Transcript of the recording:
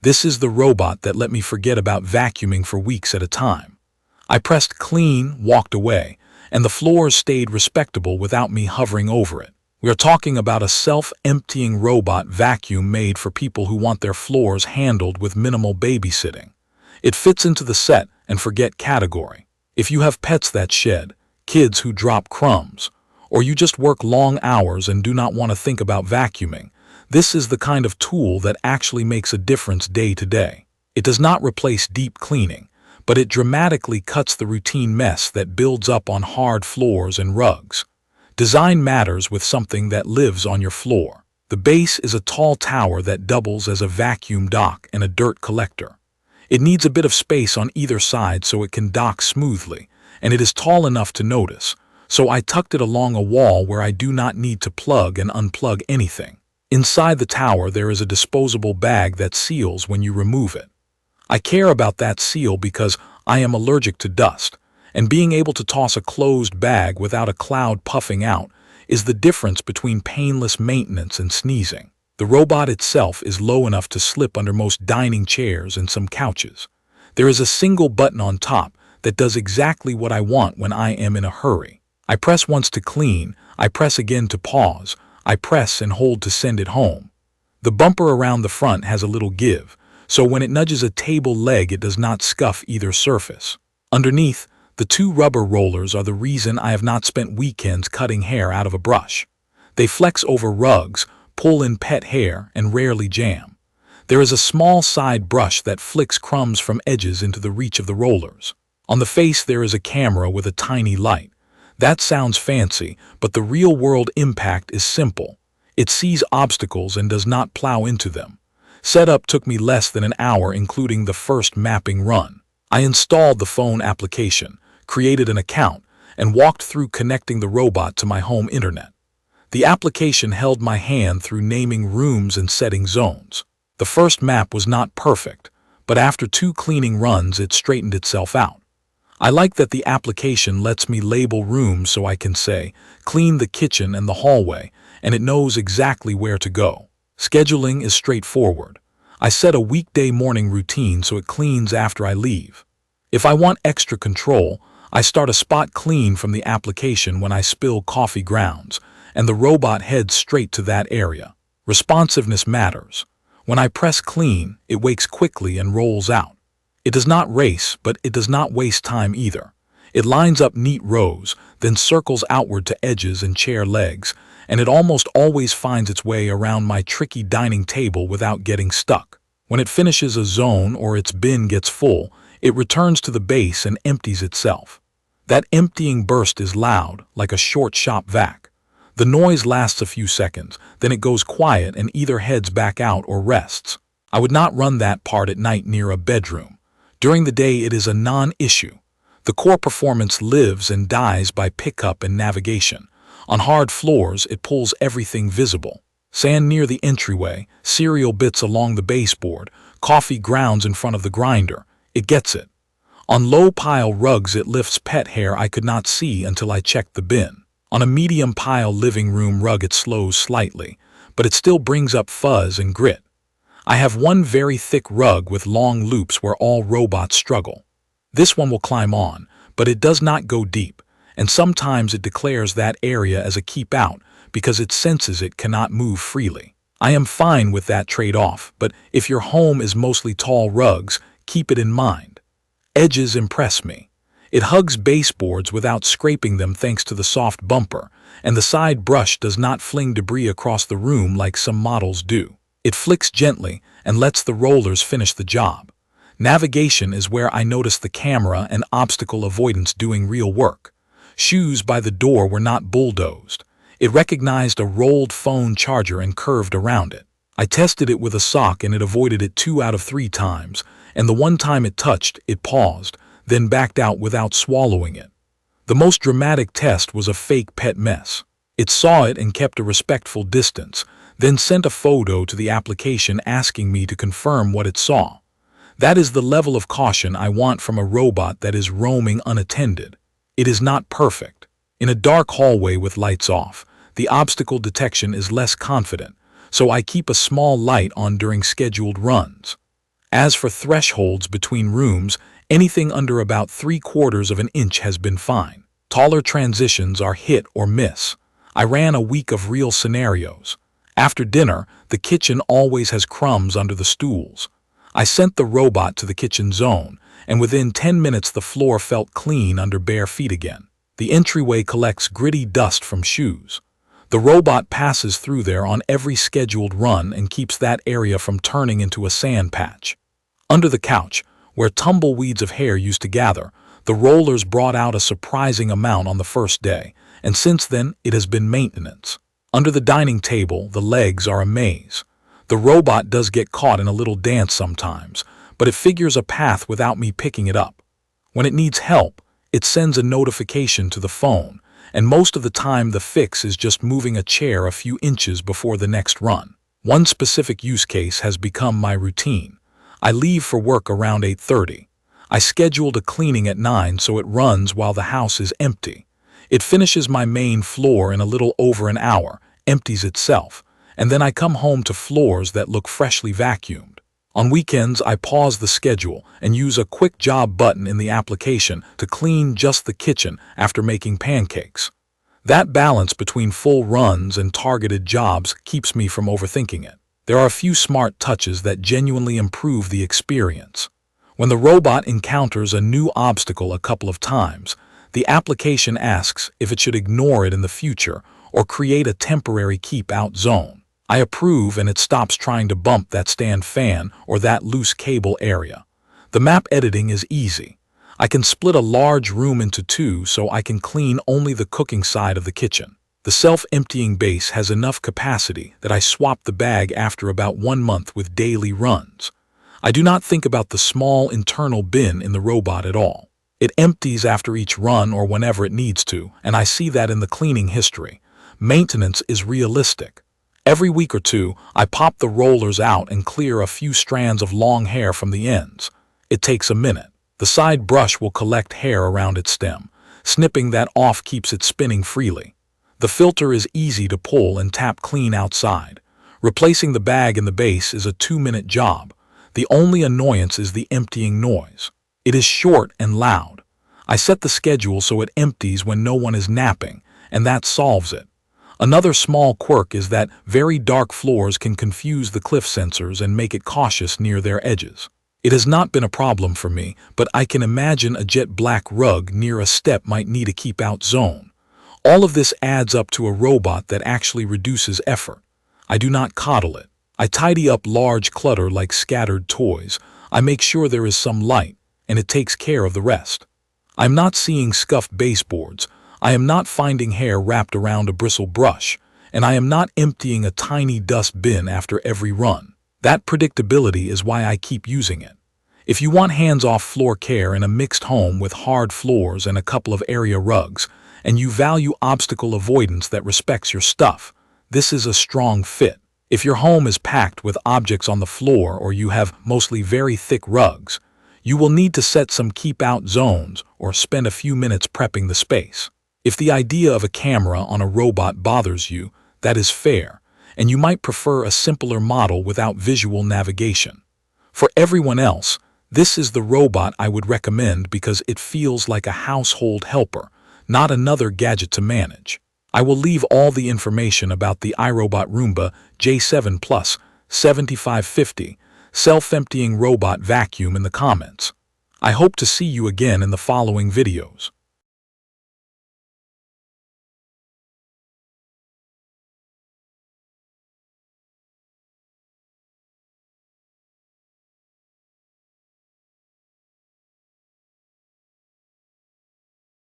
This is the robot that let me forget about vacuuming for weeks at a time. I pressed clean, walked away, and the floors stayed respectable without me hovering over it. We are talking about a self-emptying robot vacuum made for people who want their floors handled with minimal babysitting. It fits into the set and forget category. If you have pets that shed, kids who drop crumbs, or you just work long hours and do not want to think about vacuuming, this is the kind of tool that actually makes a difference day to day. It does not replace deep cleaning, but it dramatically cuts the routine mess that builds up on hard floors and rugs. Design matters with something that lives on your floor. The base is a tall tower that doubles as a vacuum dock and a dirt collector. It needs a bit of space on either side so it can dock smoothly, and it is tall enough to notice, so I tucked it along a wall where I do not need to plug and unplug anything. Inside the tower there is a disposable bag that seals when you remove it. I care about that seal because I am allergic to dust, and being able to toss a closed bag without a cloud puffing out is the difference between painless maintenance and sneezing. The robot itself is low enough to slip under most dining chairs and some couches. There is a single button on top that does exactly what I want when I am in a hurry. I press once to clean, I press again to pause, I press and hold to send it home. The bumper around the front has a little give, so when it nudges a table leg it does not scuff either surface. Underneath, the two rubber rollers are the reason I have not spent weekends cutting hair out of a brush. They flex over rugs, pull in pet hair, and rarely jam. There is a small side brush that flicks crumbs from edges into the reach of the rollers. On the face there is a camera with a tiny light. That sounds fancy, but the real-world impact is simple. It sees obstacles and does not plow into them. Setup took me less than an hour, including the first mapping run. I installed the phone application, created an account, and walked through connecting the robot to my home internet. The application held my hand through naming rooms and setting zones. The first map was not perfect, but after 2 cleaning runs it straightened itself out. I like that the application lets me label rooms so I can say, clean the kitchen and the hallway, and it knows exactly where to go. Scheduling is straightforward. I set a weekday morning routine so it cleans after I leave. If I want extra control, I start a spot clean from the application when I spill coffee grounds, and the robot heads straight to that area. Responsiveness matters. When I press clean, it wakes quickly and rolls out. It does not race, but it does not waste time either. It lines up neat rows, then circles outward to edges and chair legs, and it almost always finds its way around my tricky dining table without getting stuck. When it finishes a zone or its bin gets full, it returns to the base and empties itself. That emptying burst is loud, like a short shop vac. The noise lasts a few seconds, then it goes quiet and either heads back out or rests. I would not run that part at night near a bedroom. During the day it is a non-issue. The core performance lives and dies by pickup and navigation. On hard floors, it pulls everything visible. Sand near the entryway, cereal bits along the baseboard, coffee grounds in front of the grinder. It gets it. On low-pile rugs it lifts pet hair I could not see until I checked the bin. On a medium-pile living room rug it slows slightly, but it still brings up fuzz and grit. I have one very thick rug with long loops where all robots struggle. This one will climb on, but it does not go deep, and sometimes it declares that area as a keep out because it senses it cannot move freely. I am fine with that trade-off, but if your home is mostly tall rugs, keep it in mind. Edges impress me. It hugs baseboards without scraping them thanks to the soft bumper, and the side brush does not fling debris across the room like some models do. It flicks gently and lets the rollers finish the job. Navigation is where I notice the camera and obstacle avoidance doing real work. Shoes by the door were not bulldozed. It recognized a rolled phone charger and curved around it. I tested it with a sock and it avoided it 2 out of 3 times, and the one time it touched, it paused, then backed out without swallowing it. The most dramatic test was a fake pet mess. It saw it and kept a respectful distance, then sent a photo to the application asking me to confirm what it saw. That is the level of caution I want from a robot that is roaming unattended. It is not perfect. In a dark hallway with lights off, the obstacle detection is less confident, so I keep a small light on during scheduled runs. As for thresholds between rooms, anything under about 3/4 of an inch has been fine. Taller transitions are hit or miss. I ran a week of real scenarios. After dinner, the kitchen always has crumbs under the stools. I sent the robot to the kitchen zone, and within 10 minutes the floor felt clean under bare feet again. The entryway collects gritty dust from shoes. The robot passes through there on every scheduled run and keeps that area from turning into a sand patch. Under the couch, where tumbleweeds of hair used to gather, the rollers brought out a surprising amount on the first day, and since then it has been maintenance. Under the dining table, the legs are a maze. The robot does get caught in a little dance sometimes, but it figures a path without me picking it up. When it needs help, it sends a notification to the phone, and most of the time the fix is just moving a chair a few inches before the next run. One specific use case has become my routine. I leave for work around 8:30. I scheduled a cleaning at 9 so it runs while the house is empty. It finishes my main floor in a little over an hour, empties itself, and then I come home to floors that look freshly vacuumed. On weekends, I pause the schedule and use a quick job button in the application to clean just the kitchen after making pancakes. That balance between full runs and targeted jobs keeps me from overthinking it. There are a few smart touches that genuinely improve the experience. When the robot encounters a new obstacle a couple of times, the application asks if it should ignore it in the future or create a temporary keep-out zone. I approve and it stops trying to bump that stand fan or that loose cable area. The map editing is easy. I can split a large room into two so I can clean only the cooking side of the kitchen. The self-emptying base has enough capacity that I swap the bag after about 1 month with daily runs. I do not think about the small internal bin in the robot at all. It empties after each run or whenever it needs to, and I see that in the cleaning history. Maintenance is realistic. Every week or two, I pop the rollers out and clear a few strands of long hair from the ends. It takes a minute. The side brush will collect hair around its stem. Snipping that off keeps it spinning freely. The filter is easy to pull and tap clean outside. Replacing the bag in the base is a 2-minute job. The only annoyance is the emptying noise. It is short and loud. I set the schedule so it empties when no one is napping, and that solves it. Another small quirk is that very dark floors can confuse the cliff sensors and make it cautious near their edges. It has not been a problem for me, but I can imagine a jet black rug near a step might need a keep-out zone. All of this adds up to a robot that actually reduces effort. I do not coddle it. I tidy up large clutter like scattered toys. I make sure there is some light, and it takes care of the rest. I'm not seeing scuffed baseboards. I am not finding hair wrapped around a bristle brush, and I am not emptying a tiny dust bin after every run. That predictability is why I keep using it. If you want hands-off floor care in a mixed home with hard floors and a couple of area rugs, and you value obstacle avoidance that respects your stuff, this is a strong fit. If your home is packed with objects on the floor or you have mostly very thick rugs, you will need to set some keep-out zones or spend a few minutes prepping the space. If the idea of a camera on a robot bothers you, that is fair, and you might prefer a simpler model without visual navigation. For everyone else, this is the robot I would recommend because it feels like a household helper, not another gadget to manage. I will leave all the information about the iRobot Roomba J7 Plus 7550 self-emptying robot vacuum in the comments. I hope to see you again in the following videos.